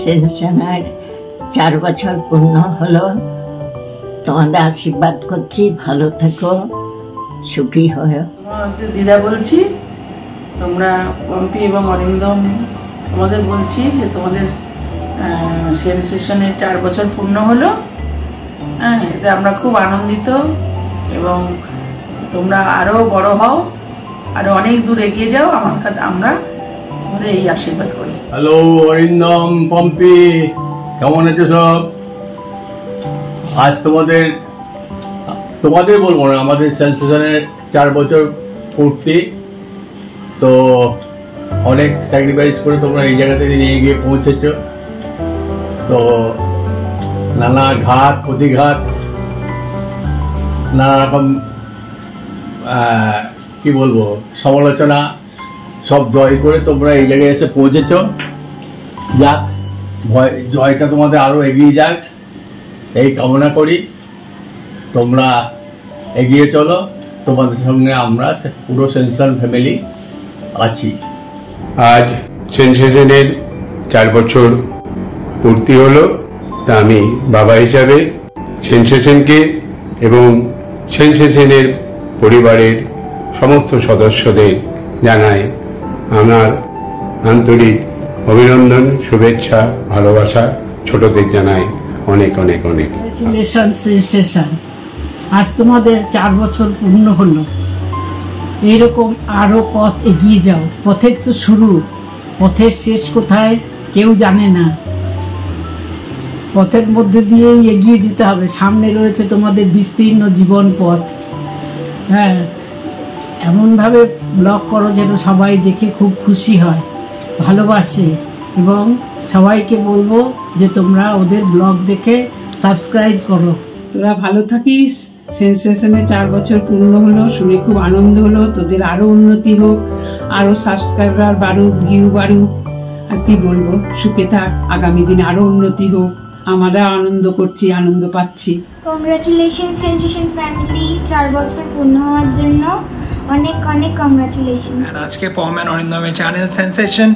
সেনসেশনের 4 বছর পূর্ণ হলো। তোমাদের আশীর্বাদ করছি, ভালো থেকো, সুখী হয়ে। দিদা বলছি, তোমরা পম্পি এবং অরিন্দম তোমাদের বলছি যে তোমাদের সেনসেশনের 4 বছর পূর্ণ হলো। হ্যাঁ, এতে আমরা খুব আনন্দিত এবং তোমরা আরো বড় হও, আরো অনেক দূর এগিয়ে যাও। আমরা তোমাদের এই আশীর্বাদ করি। হ্যালো অরিন্দম, পম্পি, কেমন আছো সব? আজ তোমাদের বলবো না, আমাদের সেনসেশনের 4 বছর পূর্তি। তো অনেক স্যাক্রিফাইস করে তোমরা এই জায়গাতে নিয়ে গিয়ে পৌঁছেছ। তো নানা ঘাত প্রতিঘাত, নানা রকম কি বলবো সমালোচনা সব জয় করে তোমরা এই জায়গায় এসে পৌঁছেছ। যাক, জয়টা তোমাদের আরো এগিয়ে যাক এই কামনা করি। তোমরা এগিয়ে চলো, তোমাদের সঙ্গে আমরা পুরো সেনসেশন ফ্যামিলি আছি। আজ সেনসেশনের 4 বছর পূর্তি হলো। তা আমি বাবা হিসাবে সেনসেশনকে এবং সেনসেশনের পরিবারের সমস্ত সদস্যদের জানাই আমার আন্তরিক অভিনন্দন, শুভেচ্ছা, ভালোবাসা। ছোটদের জানাই অনেক অনেক অনেক সেনসেশন। আজ তোমাদের 4 বছর পূর্ণ হলো। এইরকম আরো পথ এগিয়ে যাও। পথের তো শুরু, পথের শেষ কোথায় কেউ জানে না। পথের মধ্যে দিয়েই এগিয়ে যেতে হবে। সামনে রয়েছে তোমাদের বিস্তীর্ণ জীবন পথ। হ্যাঁ, এমনভাবে ব্লগ করো যেন সবাই দেখে খুব খুশি হয়, ভালোবাসে। এবং সবাইকে বলবো যে তোমরা ওদের ব্লগ দেখে সাবস্ক্রাইব করো। তোরা ভালো থাকিস। সেনসেশনে 4 বছর পূর্ণ হলো, শুনে খুব আনন্দ হলো। তোদের আরো উন্নতি হোক, আরো সাবস্ক্রাইবার বাড়ুক, ভিউ বাড়ুক। আর কি বলবো, সুখে থাক, আগামী দিনে আরো উন্নতি হোক। আমরা আনন্দ করছি, আনন্দ পাচ্ছি। কংগ্রাচুলেশন সেনসেশন ফ্যামিলি 4 বছর পূর্ণ হওয়ার জন্য। অনেক অনেক কংগ্রাচুলেশন। আজকে পম এন্ড অরিন্দমের চ্যানেল সেনসেশন,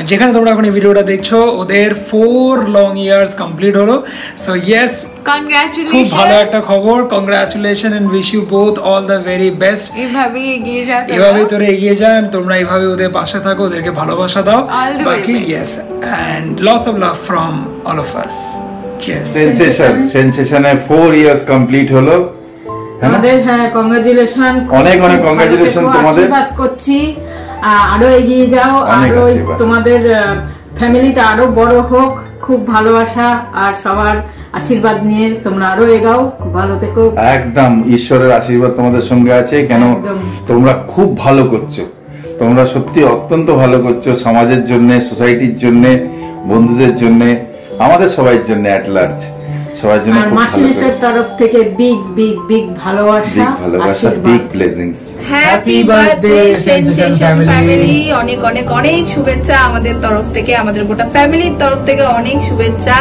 যেখানে তোমরা এখন এই ভিডিওটা দেখছো, ওদের 4 লং ইয়ার্স কমপ্লিট হলো। সো ইয়েস, কংগ্রাচুলেশন, খুব ভালো একটা খবর। Congratulation and wish you both all the very best. এভাবেই এগিয়ে যাও, এভাবেই তোরা এগিয়ে যান। তোমরা এইভাবে ওদের পাশে থাকো, ওদেরকে ভালোবাসা দাও। বাকি yes, and lots of love from all of us. Cheers. সেনসেশনের 4 ইয়ার্স কমপ্লিট হলো। আমাদের হ্যাঁ, কংগ্রাচুলেশন, অনেক অনেক কংগ্রাচুলেশন তোমাদের। আশীর্বাদ করছি, আরো এগিয়ে যাও, আরো তোমাদের ফ্যামিলিটা আরো বড় হোক। খুব ভালোবাসা আর সবার আশীর্বাদ নিয়ে তোমরা আরো এগাও, খুব ভালো থেকো। একদম ঈশ্বরের আশীর্বাদ তোমাদের সঙ্গে আছে। কেন, তোমরা খুব ভালো করছো, তোমরা সত্যি অত্যন্ত ভালো করছো সমাজের জন্য, সোসাইটির জন্য, বন্ধুদের জন্য, আমাদের সবার জন্য অ্যাট লার্জ, সবার জন্য। আর মাসিমেশের তরফ থেকে বিগ বিগ বিগ ভালোবাসা, big blessings. Happy birthday sensation family. অনেক অনেক অনেক শুভেচ্ছা আমাদের তরফ থেকে, আমাদের গোটা ফ্যামিলির তরফ থেকে অনেক শুভেচ্ছা।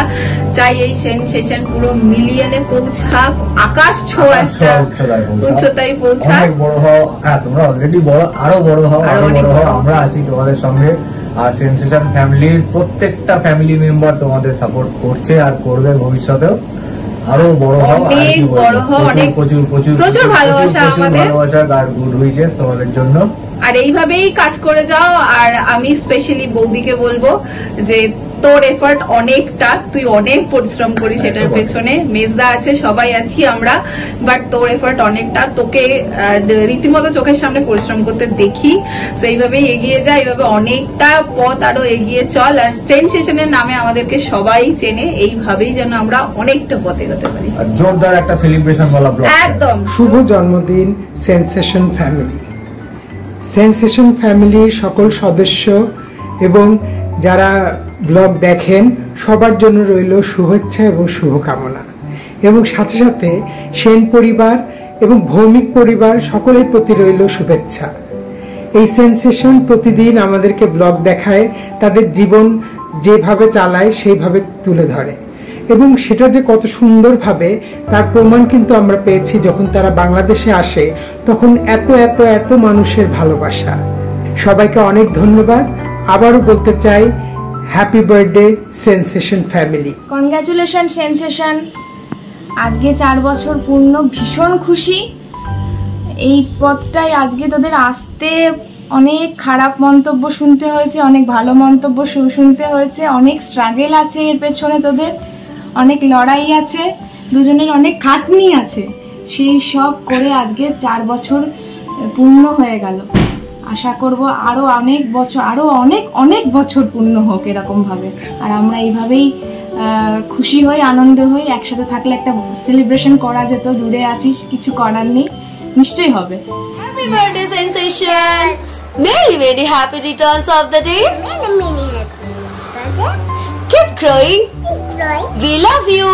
চাই এই সেনসেশন পুরো মিলিয়নে পৌঁছাক, আকাশ ছোঁয়া একটা উচ্চতায় পৌঁছাক। অনেক বড় হও। হ্যাঁ, তোমরা অলরেডি বড়, আরো বড় হও, আরো বড় হও। আমরা আছি তোমাদের সঙ্গে। আর সেনসেশন ফ্যামিলির প্রত্যেকটা ফ্যামিলি মেম্বার তোমাদের সাপোর্ট করছে আর করবে ভবিষ্যতেও। আরো বড় হও, অনেক বড় হও, অনেক প্রচুর প্রচুর প্রচুর ভালোবাসা, আমাদের ভালোবাসা আর গুড উইশেস তোমাদের জন্য। আর এইভাবেই কাজ করে যাও। আর আমি স্পেশালি বৌদিকে বলবো যে তোর এফর্ট অনেকটা, তুই অনেক পরিশ্রম করিস এটার পেছনে। মেজদা আছে, সবাই আছি আমরা, বাট তোর এফর্ট অনেকটা। তোকে রীতিমতো চোখের সামনে পরিশ্রম করতে দেখি। তো এইভাবেই এগিয়ে যা, এইভাবে অনেকটা পথ আরো এগিয়ে চল। আর সেনসেশনের নামে আমাদেরকে সবাই চেনে, এইভাবেই যেন আমরা অনেকটা পথ এগোতে পারি। আর জোরদার একটা সেলিব্রেশন বলা ব্লগ। একদম শুভ জন্মদিন সেনসেশন ফ্যামিলি। সেনসেশন ফ্যামিলির সকল সদস্য এবং যারা ব্লগ দেখেন সবার জন্য রইল শুভেচ্ছা এবং শুভকামনা। এবং সাথে সাথে সেন পরিবার এবং ভৌমিক পরিবার সকলের প্রতি রইল শুভেচ্ছা। এই সেনসেশন প্রতিদিন আমাদেরকে ব্লগ দেখায়, তাদের জীবন যেভাবে চালায় সেইভাবে তুলে ধরে। এবং সেটা যে কত সুন্দরভাবে তার প্রমাণ কিন্তু আমরা পেয়েছি যখন তারা বাংলাদেশে আসে, তখন এত এত এত মানুষের ভালোবাসা। সবাইকে অনেক ধন্যবাদ। আবারও বলতে চাই happy birthday sensation family. Congratulation sensation, আজকে 4 বছর পূর্ণ, ভীষণ খুশি। এই পথটাই আজকে তোদের আসতে অনেক খারাপ মন্তব্য শুনতে হয়েছে, অনেক ভালো মন্তব্য শুনতে হয়েছে, অনেক স্ট্রাগল আছে এর পেছনে, তোদের অনেক লড়াই আছে, দুজনের অনেক খাটনি আছে, সেই সব করে আজকে 4 বছর পূর্ণ হয়ে গেল। আশা করব আরো অনেক বছর, আরো অনেক অনেক বছর পূর্ণ হোক এরকম ভাবে, আর আমরা এইভাবেই খুশি হই, আনন্দ হই। একসাথে থাকলে একটা সেলিব্রেশন করা যেত, দূরে আছিস কিছু করার নেই, নিশ্চয়ই হবে। Happy birthday sensation, very very happy returns of the day. Keep growing, we love you.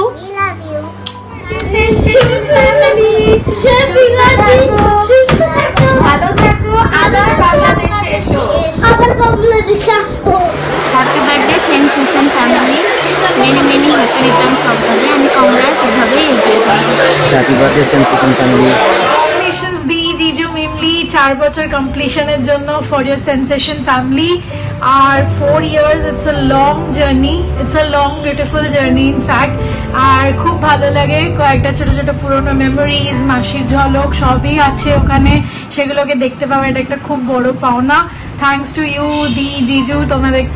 ভালো থাকো, আবার বাংলাদেশে এসো, আবার বাংলাদেশে আসো। Happy birthday sensation family, many many happy returns of the day, আমি কংগ্রেস এভাবেই এগিয়ে যাবো। Happy birthday sensation family. Congratulations দি জিজু মিমলি 4 বছর কমপ্লিশনের জন্য ফর ইয়োর সেন্সেশন ফ্যামিলি। আর 4 years, it's a long journey, it's a long beautiful journey in fact. আর খুব ভালো লাগে, কয়েকটা ছোট ছোট পুরোনো মেমোরিজ, মাসির ঝলক সবই আছে ওখানে, সেগুলোকে দেখতে পাওয়া এটা একটা খুব বড় পাওনা। থ্যাঙ্কস টু ইউ দি জিজু,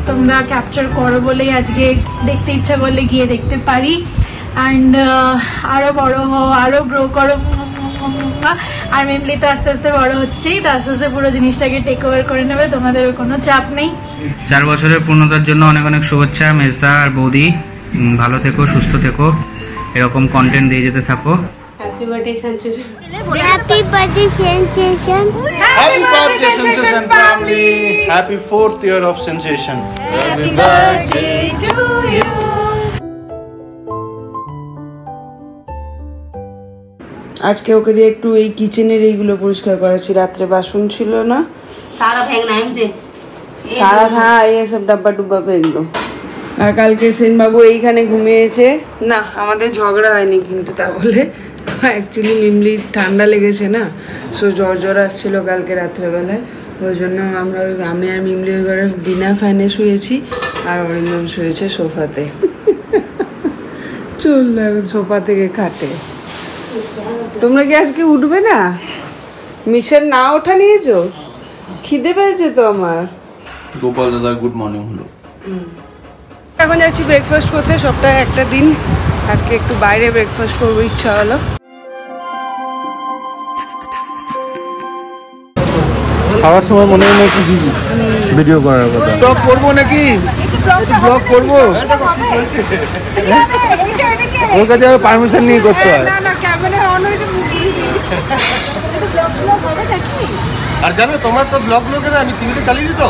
তোমরা ক্যাপচার করো বলেই আজকে দেখতে ইচ্ছা করলে গিয়ে দেখতে পারি। অ্যান্ড আরও বড় হও, আরও গ্রো করো। আর মেমলি তো আস্তে আস্তে বড় হচ্ছেই, তো আস্তে আস্তে পুরো জিনিসটাকে টেক ওভার করে নেবে, তোমাদের কোনো চাপ নেই। 4 বছরের পূর্ণতার জন্য অনেক অনেক শুভেচ্ছা মেজদা আর বৌদি, ভালো থেকো, সুস্থ থেকো, এরকম কন্টেন্ট দিয়ে যেতে থাকো। Happy birthday sensation, happy birthday sensation, happy birthday sensation family, happy 4th year of sensation, happy birthday to you. আজকে ওকে দিয়ে একটু এই কিচেনের এইগুলো পরিষ্কার করেছি, রাত্রে বাসন ছিল না, सारा फेंकना है मुझे, সারা হ্যাঁ এই সব ডাব্বা ডুব্বা ফেললো। আর কালকে সেনবাবু এইখানে ঘুমিয়েছে না, আমাদের ঝগড়া হয়নি কিন্তু তা বলে অ্যাকচুয়ালি মিমলির ঠান্ডা লেগেছে না, সো জ্বর আসছিল কালকে রাত্রেবেলায়, ওই জন্য আমি আর মিমলি ওই ঘরে বিনা ফ্যানে শুয়েছি, আর অরিন্দম শুয়েছে সোফাতে। চল সোফা থেকে খাটে। তোমরা কি আজকে উঠবে না? মিশন না ওঠা নিয়েছো? খিদে পেয়েছে তো আমার। গোপাল দাদার গুড মর্নিং হলো। এখন যাচ্ছি ব্রেকফাস্ট করতে, সপ্তাহে একটা দিন, আজকে একটু বাইরে ব্রেকফাস্ট করবো ইচ্ছা হলো। খাওয়ার সময় মনে হয় নাকি ভিডিও করার কথা, ব্লগ করবো নাকি, ব্লগ করবো, ওর কাছে পারমিশন নিয়ে করতে হয়। আর জানো তোমার সব ব্লগ লোকেরা আমি টিভিতে চালিয়ে দিত,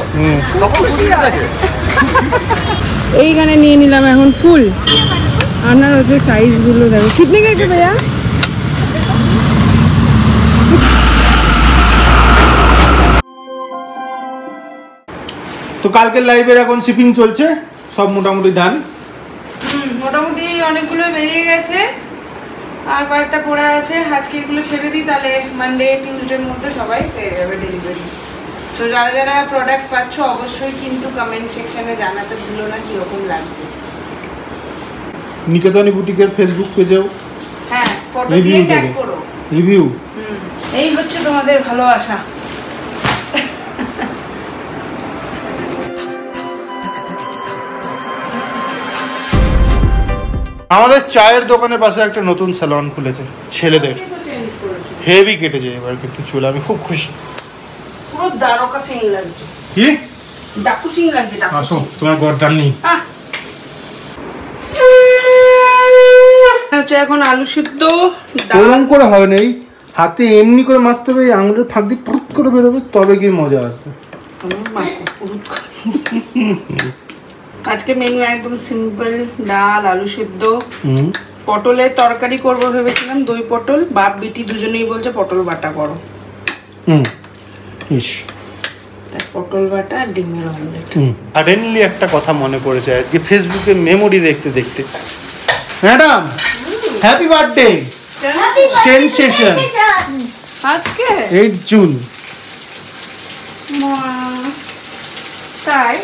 তখন খুশি থাকে। এইখানে নিয়ে নিলাম এখন ফুল আনারসের সাইজগুলো দেখো কিতনে কে ভাইয়া। তো কালকের লাইভের এখন শিপিং চলছে, সব মোটামুটি ডান, মোটামুটি অনেকগুলো বেরিয়ে গেছে, আর কয়েকটা পড়ে আছে। আজকে এগুলো ছেড়ে দিই, তাহলে মানডে টিউসডের মধ্যে সবাই পেয়ে যাবে ডেলিভারি। তো যারা যারা প্রোডাক্ট পাচ্ছ অবশ্যই কিন্তু কমেন্ট সেকশনে জানাতে ভুলো না কিরকম লাগছে। নিকেতনী বুটিকের ফেসবুক পেজেও হ্যাঁ ফটো দিয়ে ট্যাগ করো, রিভিউ। এই হচ্ছে তোমাদের ভালোবাসা। আমাদের চায়ের দোকানের পাশে একটা নতুন স্যালন খুলেছে ছেলেদের, হেভি কেটেছে এবার কিন্তু চুল, আমি খুব খুশি। পুরো দারকা সিং লাগছে। কি ডাকু সিং লাগছে, ডাকু। আসো, তোমার গর্দান নেই। হচ্ছে এখন আলু সিদ্ধ, ওরকম করে হবে না, এই হাতে এমনি করে মারতে হবে, এই আঙুলের ফাঁক দিয়ে পুরুত করে বেরোবে, তবে গিয়ে মজা আসবে। আজকে মেনু একদম সিম্পল, ডাল, আলু সিদ্ধ, পটলের তরকারি করবো ভেবেছিলাম, দই পটল, বাপ বিটি দুজনেই বলছে পটল বাটা করো। পটল বাটা আর ডিমের অমলেট। সাডেনলি একটা কথা মনে পড়েছে আজকে ফেসবুকে মেমোরি দেখতে দেখতে। ম্যাডাম হ্যাপি বার্থডে সেনসেশন, আজকে 8 জুন। তাই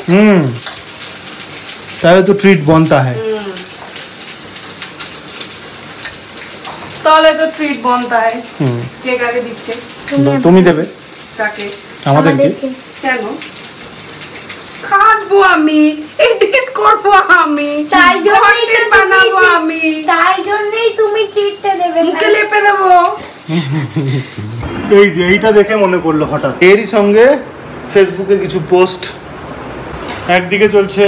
তাহলে তো ট্রিট बनता है। তাহলে তো ট্রিট बनता है। কে কাকে দিচ্ছে? তুমি দেবে কাকে? আমাদেরকে। কেন? খাবো আমি, এডিট করবো আমি, তাই জন্যই তো বানাবো আমি, তাই জন্যই তুমি ট্রিটটা দেবে। মুখে লেপে দেবো। এই যে এইটা দেখে মনে পড়লো হঠাৎ, এরই সঙ্গে ফেসবুকে কিছু পোস্ট। একদিকে চলছে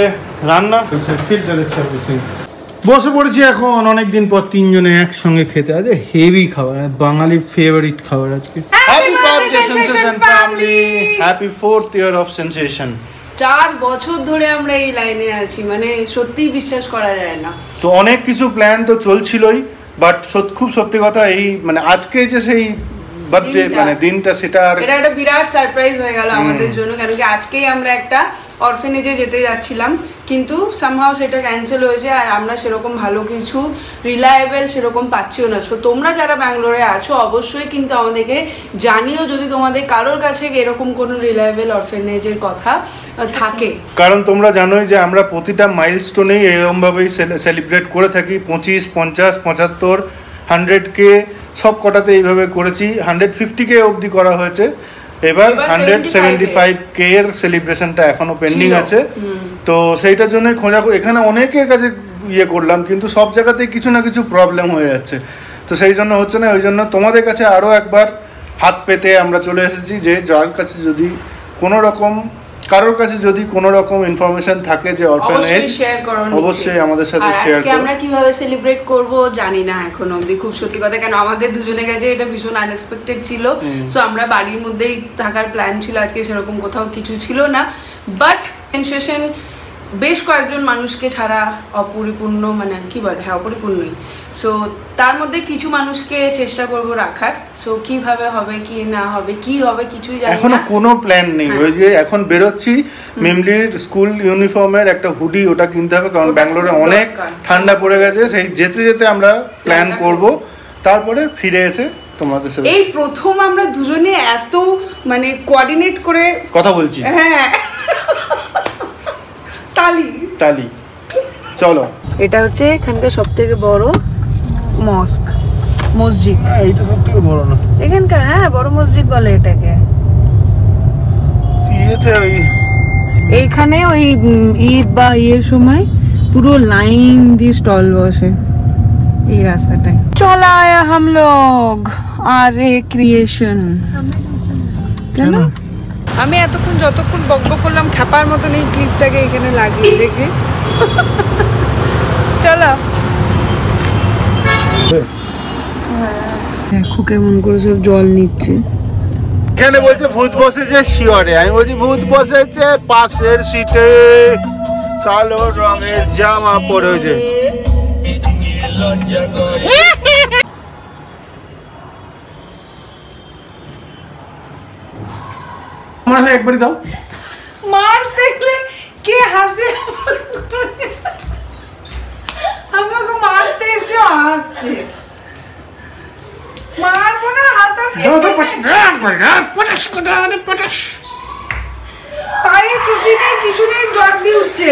রান্না, চলছে ফিল্টারের সার্ভিসিং। বসে পড়েছি এখন অনেকদিন পর তিনজনে একসঙ্গে খেতে। আজ হেভি খাবার, বাঙালির ফেভারিট খাবার আজকে। Happy birthday sensation family, happy 4th year of sensation. 4 বছর ধরে আমরা এই লাইনে আছি, মানে সত্যিই বিশ্বাস করা যায় না। তো অনেক কিছু প্ল্যান তো চলছিলই, বাট খুব সত্যি কথা এই মানে আজকে যে সেই বার্থডে মানে দিনটা, সেটা এটা একটা বিরাট সারপ্রাইজ হয়ে গেল আমাদের জন্য, কারণ কি আজকেই আমরা একটা অরফেনেজে যেতে যাচ্ছিলাম, কিন্তু সামহাও সেটা ক্যান্সেল হয়েছে, আর আমরা সেরকম ভালো কিছু রিলায়েবল সেরকম পাচ্ছিও না। সো তোমরা যারা ব্যাঙ্গালোরে আছো অবশ্যই কিন্তু আমাদেরকে জানিও যদি তোমাদের কারোর কাছে এরকম কোনো রিলায়েবল অরফেনেজের কথা থাকে, কারণ তোমরা জানোই যে আমরা প্রতিটা মাইলস্টোনেই এরকমভাবেই সেলিব্রেট করে থাকি। 25, 50, 75, 100K সব কটাতে এইভাবে করেছি। 150K অবধি করা হয়েছে, এবার 175K এর সেলিব্রেশনটা এখনো পেন্ডিং আছে। তো সেইটার জন্যই খোঁজা, এখানে অনেকের কাছে ইয়ে করলাম, কিন্তু সব জায়গাতেই কিছু না কিছু প্রবলেম হয়ে যাচ্ছে। তো সেই জন্য হচ্ছে না, ওই জন্য তোমাদের কাছে আরও একবার হাত পেতে আমরা চলে এসেছি যে যার কাছে যদি কোনো রকম কারোর কাছে যদি কোনো রকম ইনফরমেশন থাকে যে অরফানেজ, অবশ্যই আমাদের সাথে শেয়ার করো। আমরা কিভাবে সেলিব্রেট করব জানি না এখন অবধি, খুব সত্যি কথা, কেন আমাদের দুজনের কাছে এটা ভীষণ আনএক্সপেক্টেড ছিল। সো আমরা বাড়ির মধ্যেই থাকার প্ল্যান ছিল আজকে, সেরকম কোথাও কিছু ছিল না। বাট সেনসেশন বেশ কয়েকজন মানুষকে ছাড়া অপরিপূর্ণ, মানে কি বলে, হ্যাঁ অপরিপূর্ণই। সো তার মধ্যে কিছু মানুষকে চেষ্টা করব রাখার। সো কিভাবে হবে, কি না হবে, কি হবে কিছুই জানি না, এখনো কোনো প্ল্যান নেই। ওই যে এখন বেরোচ্ছি, মেমলির স্কুল ইউনিফর্মের একটা হুডি, ওটা কিনতে হবে, কারণ ব্যাঙ্গালোরে অনেক ঠান্ডা পড়ে গেছে। সেই যেতে যেতে আমরা প্ল্যান করব, তারপরে ফিরে এসে তোমাদের সাথে। এই প্রথম আমরা দুজনে এত মানে কোঅর্ডিনেট করে কথা বলছি। হ্যাঁ তালি তালি। চলো, এটা হচ্ছে এখানকার সবথেকে বড় মসজিদ। এইটা সবথেকে বড় না এখানকার, হ্যাঁ বড় মসজিদ বলে এটাকে। এইখানে ওই ঈদ বা ইয়ের সময় পুরো লাইন দিয়ে স্টল বসে এই রাস্তাটায়। চলা আয়া হাম লোগ আরে ক্রিয়েশন। কেন আমি এতক্ষণ যতক্ষণ বকবক করলাম খ্যাপার মতন এই ক্লিপটাকে এখানে লাগিয়ে রেখে চলো। দেখো কেমন করে সব জল নিচ্ছে। এখানে বলছে ভূত বসেছে শিওরে, আমি বলছি ভূত বসেছে পাশের সিটে, কালো রঙের জামা পরেছে। আমার সাথে একবারই দাও। মার দেখলে কে হাসে, আমাকে মারতে এসে হাসছে। মারবো না, হাতে পায়ে চুটি নেই, কিছু নেই, জল দিয়ে উঠছে।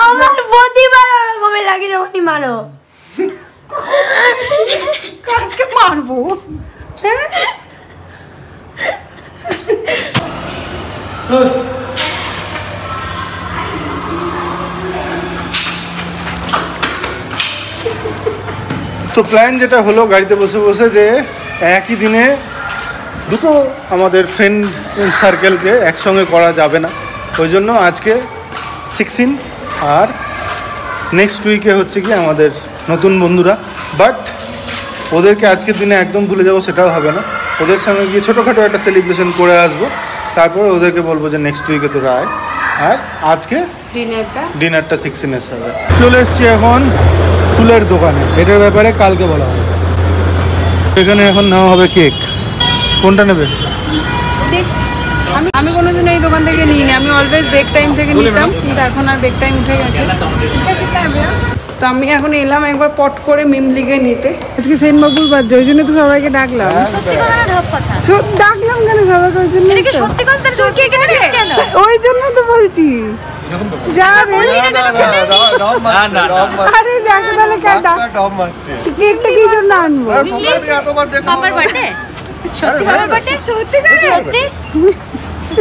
আমার প্রতিবার ওরকমই লাগে যখনই মারো। কাজকে মারবো, হ্যাঁ তো প্ল্যান যেটা হলো গাড়িতে বসে বসে যে একই দিনে দুটো আমাদের ফ্রেন্ড সার্কেলকে একসঙ্গে করা যাবে না, ওই জন্য আজকে 16 আর নেক্সট উইকে হচ্ছে কি আমাদের নতুন বন্ধুরা। বাট ওদেরকে আজকের দিনে একদম ভুলে যাবো সেটাও হবে না, ওদের সঙ্গে গিয়ে ছোটোখাটো একটা সেলিব্রেশন করে আসবো, তারপরে ওদেরকে বলবো যে নেক্সট উইকে তোরা আয়। আর আজকে ডিনারটা 16-এর সাথে চলে এসছি এখন ফুলের দোকানে, এটার ব্যাপারে কালকে বলা হবে। এখানে এখন নেওয়া হবে কেক, কোনটা নেবে? আমি কোনোদিন এই দোকান থেকে নিইনি, আমি অলওয়েজ ব্রেক টাইম থেকে নিতাম, কিন্তু এখন আর ব্রেক টাইম উঠে গেছে। তো আমি এখন এলাম একবার পট করে মিমলিকে নিতে। আজকে সেনবাবুর বার্থডে, ওই জন্য তো সবাইকে ডাকলাম। ডাকলাম কেন সবাইকে? ওই জন্য ওই জন্য তো বলছি যা রে। আরে দেখো তাহলে কেকটা কি জন্য আনবো? বাবার বার্থডে, সত্যি বাবার বার্থডে, সত্যি সত্যি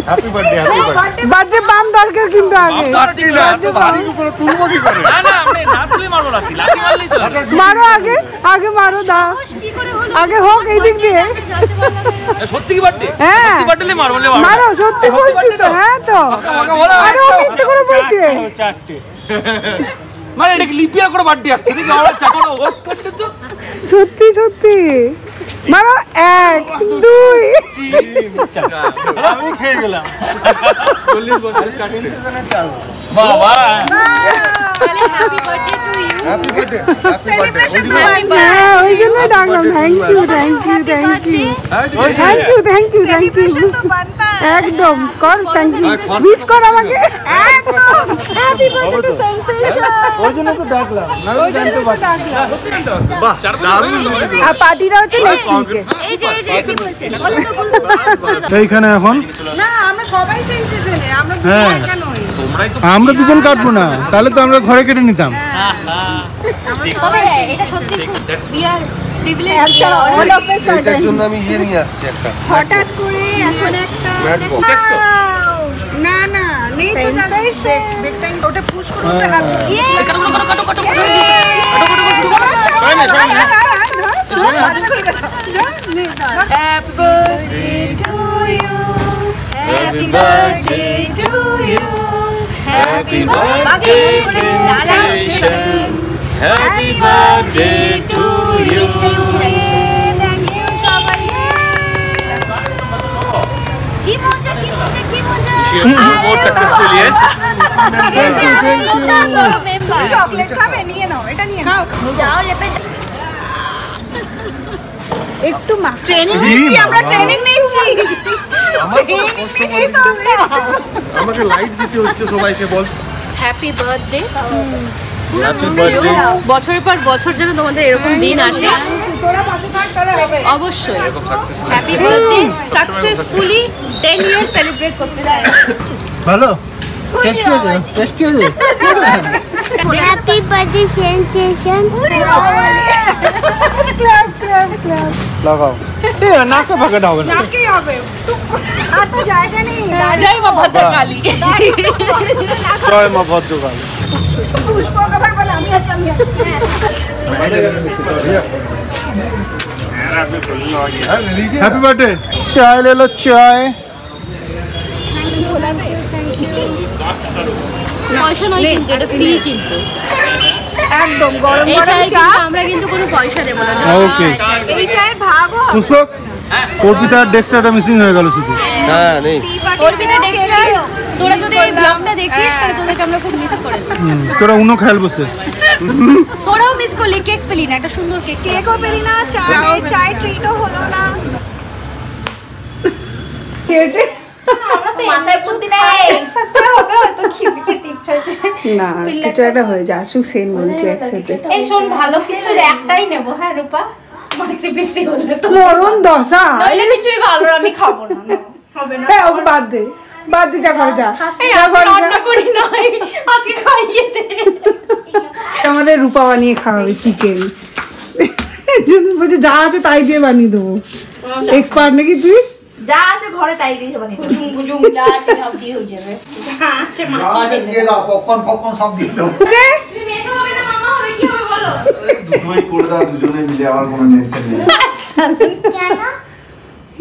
happy birthday, happy birthday. Birthday বাম দরকার কিন্তু আগে। মারো আগে, আগে মারো, দাও আগে হোক এই দিক দিয়ে। সত্যি কি বার্থডে? হ্যাঁ সত্যি বার্থডে মারো, মারো, সত্যি বলছি তো। হ্যাঁ তো আরে ও মিথ্যে করে বলছে। মানে এটা কি লিপিয়া করে বার্থডে আসছে নাকি? আমরা চাকর ওয়েট করতে তো। সত্যি সত্যি মারো, 1 2 3 আমি খেয়ে গেলাম 40 বছর চাকরি বাবা। তাহলে happy birthday to you. Happy birthday, happy birthday. হ্যাঁ ওই জন্য ডাকলাম। Thank you, thank you, thank you, thank you, thank you, thank you. একদম কর, থ্যাংক ইউ, উইশ কর আমাকে। একদম হ্যাপি বার্থডে টু সেনসেশন। ওই জন্য তো ডাকলাম, না জানতে পারছি। বাহ, দারুণ লাগছে। আর পার্টিটা হচ্ছে নেক্সট উইকে। এই যে কি বলছেন? বলো তো, বলো তো। এইখানে এখন না আমরা সবাই সেনসেশনে, আমরা হ্যাঁ কেন নই? আমরা দুজন কাটবো না, তাহলে তো আমরা ঘরে কেটে নিতাম। তবে এটা সত্যি খুব we are privileged, একটা all of a sudden এটার জন্য আমি নিয়ে আসছি একটা হঠাৎ করে এখন একটা না না নেই তো সেনসেশন। ব্রেক টাইম ওটা পুশ করো না, হাত কাটো। Happy birthday to you, happy birthday to you, happy birthday sensation, happy birthday to you. Thank you সবাই। কি মজা, কি মজা, কি মজা। More successful, yes. চকলেট খাবে? নিয়ে নাও, এটা নিয়ে নাও। যাও লেপে একটু মা ট্রেনিং নিচ্ছি, আমরা ট্রেনিং নিচ্ছি। আমাকে লাইট দিতে হচ্ছে সবাইকে। বল হ্যাপি বার্থডে। Happy birthday. বছরের পর বছর যেন তোমাদের এরকম দিন আসে। অবশ্যই happy birthday, successfully 10 year celebrate করতে চাই। ভালো টেস্টি আছে, টেস্টি আছে। Happy birthday sensation. Club club club লাগাও। এ নাকে ভাগাটা হবে না, নাকেই হবে। আর তো জায়গা নেই। জয় মা ভদ্রকালী। জয় মা ভদ্রকালী। পুষ্প কভার বলে আমি আছি, আমি আছি। Happy birthday. চায় ले लो চায়। পয়সা নয় কিন্তু, এটা ফ্রি কিন্তু একদম গরম এই গরম চায়ে চা। কিন্তু আমরা কিন্তু কোনো পয়সা দেব না। ওকে। এই চায়ের ভাগও হবে। পুষ্পক, অর্পিতার ডেস্কটা মিসিং হয়ে গেল শুধু। হ্যাঁ নেই। অর্পিতা ডেক্সটার, তোরা যদি এই ব্লগটা দেখিস তাহলে তোদেরকে আমরা খুব মিস করেছি। তোরা উনো খেল বসে। তোরাও মিস করলি, কেক পেলি না, একটা সুন্দর কেক। কেকও পেলি না, চায় ট্রিটও হলো না। খেয়েছে মাথায় বুদ্ধি নেই। হবে হয়তো খিদে খেতে ইচ্ছা হচ্ছে। না কিছু একটা হয়ে যায়, আসুক সেন বলছে একসাথে। এই শোন, ভালো কিছু একটাই নেব। হ্যাঁ রূপা, মাছি পিসি হলে তো মরণ দশা। নইলে কিছুই ভালো আমি খাবো না। হবে না। হ্যাঁ ওকে বাদ দে, বাদ দে, যা ঘরে যা। রান্না করি নয়, আজকে খাইয়ে দে। আমাদের রূপা বানিয়ে খাওয়াবে চিকেন। বলছে যা আছে তাই দিয়ে বানিয়ে দেবো। এক্সপার্ট নাকি তুই? যা আছে ঘরে তাই দিয়ে বানিয়ে দেবো। গুজুম যা আছে সব দিয়ে হয়ে যাবে। যা আছে মা দিয়ে দাও, পপকর্ন সব দিয়ে দাও। তুমি মেসো হবে না, মামা হবে, কি হবে বলো? দুটোই করে দাও, দুজনে মিলে, আমার কোনো টেনশন নেই। কেন?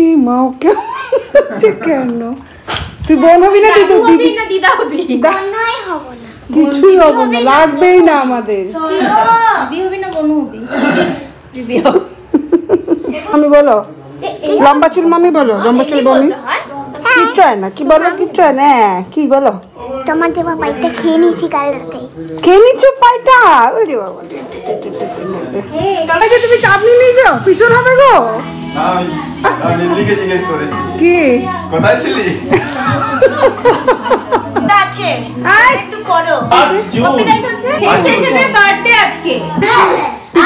এই মা ওকে কেন? তুই বোন হবি না দিদি? দিদি না দিদা হবি? নাই হব না, কিছুই হবে না, লাগবেই না আমাদের। দিদি হবি না বোন হবি? দিদি হবি। আমি বলো লম্বা চুল মামি, বলো লম্বা চুল মামি। কিচ্ছু হয় না, কি বলো? কিচ্ছু হয় না, কি বলো? তোমার দেবা পাইটা খেয়ে নিয়েছি কাল রাতে। খেয়ে নিচ্ছ পাইটা? ওরে বাবা, তুমি চাটনি নিয়ে যাও, পিছন হবে গো। লিলিকে জিজ্ঞেস করেছি কি কোথায় ছিলি আছে একটু পড়ো সেনসেশনের বার্থডে আজকে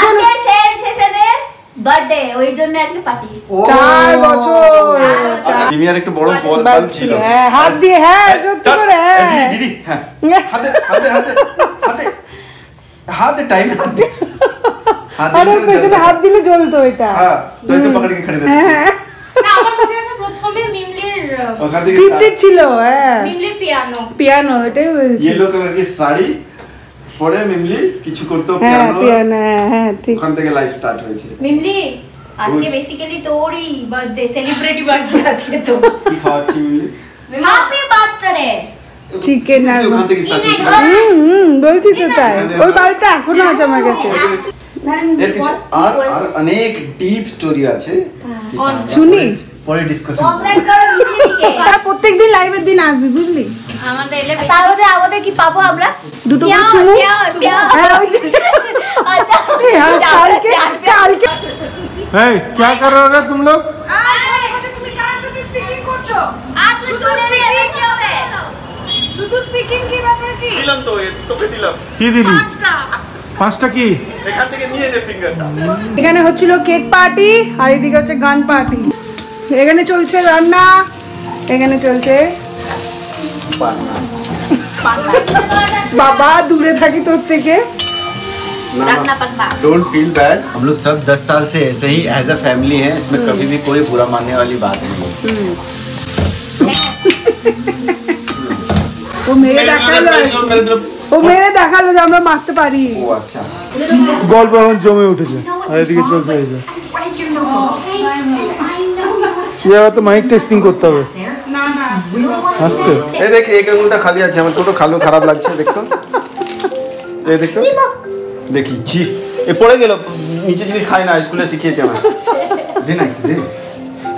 আজকে সেনসেশনের বার্থডে ওই জন্য আজকে পার্টি 4 বছর তুমি আর একটু বড় বল বাল্ব ছিল হাত দিয়ে হ্যাঁ সত্যি করে হ্যাঁ দিদি হ্যাঁ হাতে হাতে হাতে হাতে হাতে টাইম হাতে আরে পেছনে হাত দিলে জ্বলতো এটা हां तो ऐसे पकड़ के खड़े रहते না আমার মনে আছে প্রথমে মিমলির স্ক্রিপ্টেড ছিল হ্যাঁ মিমলির পিয়ানো এটাই বলছি येलो कलर की साड़ी পরে মিমলি কিছু করতে পিয়ানো হ্যাঁ ঠিক ওখান থেকে লাইভ স্টার্ট হয়েছে মিমলি আজকে বেসিক্যালি তোরই বার্থডে সেলিব্রিটি বার্থডে আজকে তো কি খাওয়াচ্ছি মিমলি হ্যাপি বার্থডে চিকেন আর ওখান থেকে স্টার্ট হয়েছে বলছি তো তাই ওই বাড়িটা এখনো আছে আমার কাছে এর কিছু আর অনেক ডিপ স্টোরি আছে শুনি পরে ডিসকাশন কংগ্রেস করো মিমলিকে তারা প্রত্যেকদিন লাইভের দিন আসবে বুঝলি আমাদের এলে আমাদের কি পাবো আমরা দুটো করে চুমু আচ্ছা কালকে এই क्या कर रहे हो तुम लोग তুমি কার সাথে স্পিকিং করছো আর তুই চলে এলে কি হবে শুধু স্পিকিং কি ব্যাপার কি দিলাম তো তোকে দিলাম কি দিলি পাঁচটা কি এখান থেকে নিয়ে নে ফিঙ্গারটা এখানে হচ্ছিল কেক পার্টি আর এদিকে হচ্ছে গান পার্টি এখানে চলছে রান্না এখানে চলছে বাবা দূরে থাকি তোর থেকে डोंट फील बैड हम लोग सब 10 साल से ऐसे ही एज अ फैमिली हैं इसमें कभी भी कोई बुरा मानने वाली बात नहीं है ও মেরে দেখালো যে আমরা মারতে পারি ও আচ্ছা গল্প এখন জমে উঠেছে আর এদিকে চলছে এই যে এবার তো মাইক টেস্টিং করতে হবে না না আসছে এই দেখ এক আঙুলটা খালি আছে আমার টোটো খালো খারাপ লাগছে দেখতো এই দেখতো দেখি ছি এ পড়ে গেল নিচে জিনিস খায় না স্কুলে শিখিয়েছে আমার দে না একটু দে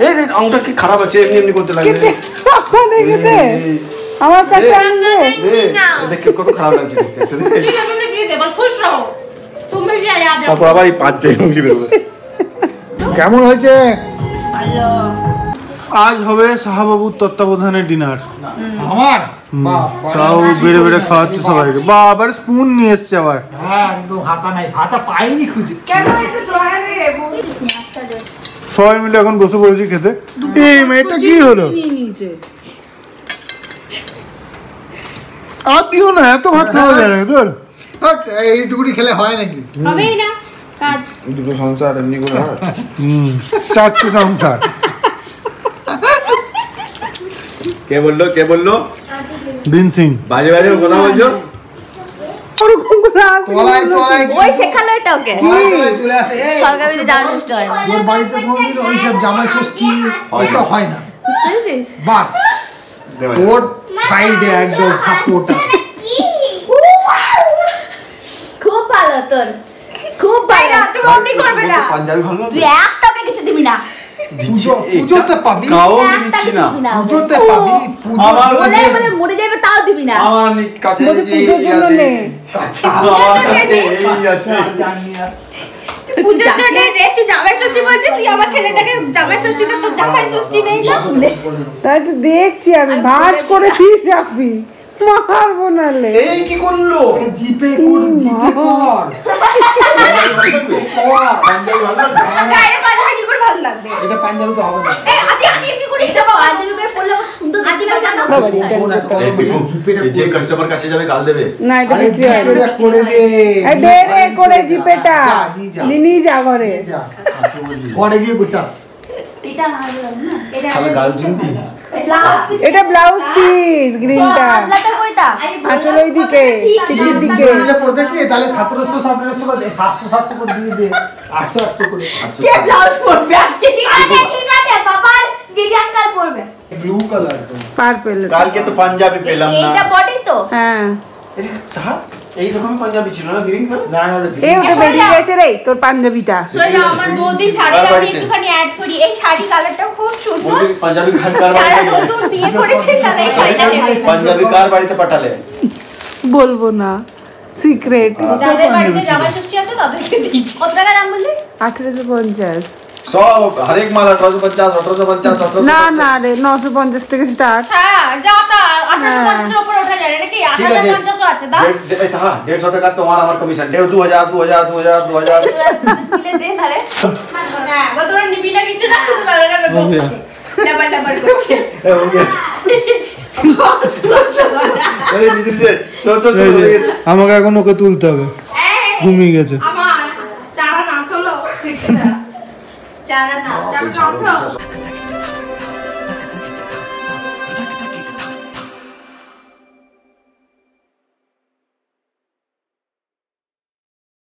এই যে আঙুলটা কি খারাপ আছে এমনি এমনি করতে লাগে দেখতে আমার চারটা আঙুল দে দেখ কত খারাপ লাগছে দেখতে একটু দে ঠিক আছে তুমি দিয়ে দে বল খুশ রহো তুমি যে याद তারপর আবার এই পাঁচ চাই উঙ্গলি বেরোবে কেমন হয়েছে ভালো আজ হবে সাহাবাবুর তত্ত্বাবধানে ডিনার আমার তাও বেড়ে বেড়ে খাওয়াচ্ছে সবাইকে বাবার স্পুন নিয়ে এসছে আবার হ্যাঁ একদম হাতা নাই ভাতা পাইনি খুঁজে কেন এটা দোয়ারে সবাই মিলে এখন বসে পড়েছি খেতে এই মেয়েটা কি হলো আর দিও না এত ভাত খাওয়া যায় না তোর এইটুকুনি খেলে হয় নাকি হবেই না কাজ দুটো সংসার এমনি করে হয় চারটে সংসার কে বললো দিন সিং বাজে বাজে কথা বলছো ওরকম করে আসে ওই শেখালো এটা ওকে চলে আসে সরকারি জামা ষষ্ঠী হয় ওর বাড়িতে কোনোদিন ওইসব জামাই ষষ্ঠী হয়তো হয় না বুঝতে পেরেছিস বাস ওর সাইডে একদম সাপোর্টার খুব ভালো তোর খুব ভালো তুমি অমনি করবে না পাঞ্জাবি ভালো তুই একটাকে কিছু দিবি না পুজোতে পাবি কাও দিচ্ছি না পুজোতে পাবি আমার কাছে বলে মরে যাবে তাও দিবি না আমার কাছে যে এই আছে আমার কাছে এই আছে পুজোর জন্য রে তুই জামাই ষষ্ঠী বলছিস তুই আমার ছেলেটাকে জামাই ষষ্ঠীতে তো জামাই ষষ্ঠী নেই না তাই তো দেখছি আমি ভাঁজ করে দিয়ে যাবি মারবো নালে এই কি করলো জিপে কর পাঞ্জাবি ভালো গায়ে পাঞ্জাবি কি করে ভালো লাগবে এটা পাঞ্জাবি তো হবে না এই আদি এমনি করিস না বাবা পাঞ্জাবি করে পরলে সুন্দর আদি না যে কাস্টমার কাছে যাবে গাল দেবে না এটা বিক্রি হয় না করে দে এই দে রে করে জিপেটা নিনি যা করে পরে গিয়ে গুছাস এটা না না এটা শালা গাল জুমবি এটা ব্লাউজ পিস গ্রিনটা আসলাটা কইতা আসলে ওইদিকে পিঠের দিকে নিলে পড়বে কি তাহলে 1700 করে 700 করে দিয়ে দে 800 করে কে ব্লাউজ পরবে ঠিক আছে বাবার দিদি আঙ্কাল পরবে ব্লু কালার তো পার্পল কালকে তো পাঞ্জাবি পেলাম না এইটা বডি তো হ্যাঁ সাহা এই রকম পাঞ্জাবি ছিল না গ্রিন কালার না না এই ওটা বেরিয়ে গেছে রে তোর পাঞ্জাবিটা সোজা আমার বৌদি শাড়িটা আমি একটুখানি অ্যাড করি এই শাড়ি কালারটা খুব সুন্দর বৌদি পাঞ্জাবি কার যারা বাড়িতে নতুন বিয়ে করেছে তারা এই শাড়িটা নেবে পাঞ্জাবি কার বাড়িতে পাঠালে বলবো না সিক্রেট যাদের বাড়িতে জামাই ষষ্ঠী আছে তাদেরকে দিচ্ছি কত টাকা দাম বললি 1850 সব হরেক মাল 1850 1850 না না রে 950 থেকে স্টার্ট। হ্যাঁ যাতা 1850 উপরে ওঠা যায় নাকি 1850 আছে দাও ऐसा हां 150 টাকা তোমার আমার কমিশন 2000 2000 2000 2000 দিলে দে ধারে হ্যাঁ তোরা নিবি না কিছু না শুধু বারবার করছিস লাবার লাবার করছিস ए हो गया এই নিচে চল চল চল আমাকে এখন ওকে তুলতে হবে, ঘুমিয়ে গেছে। আমার চারা না চলো চারা না চারা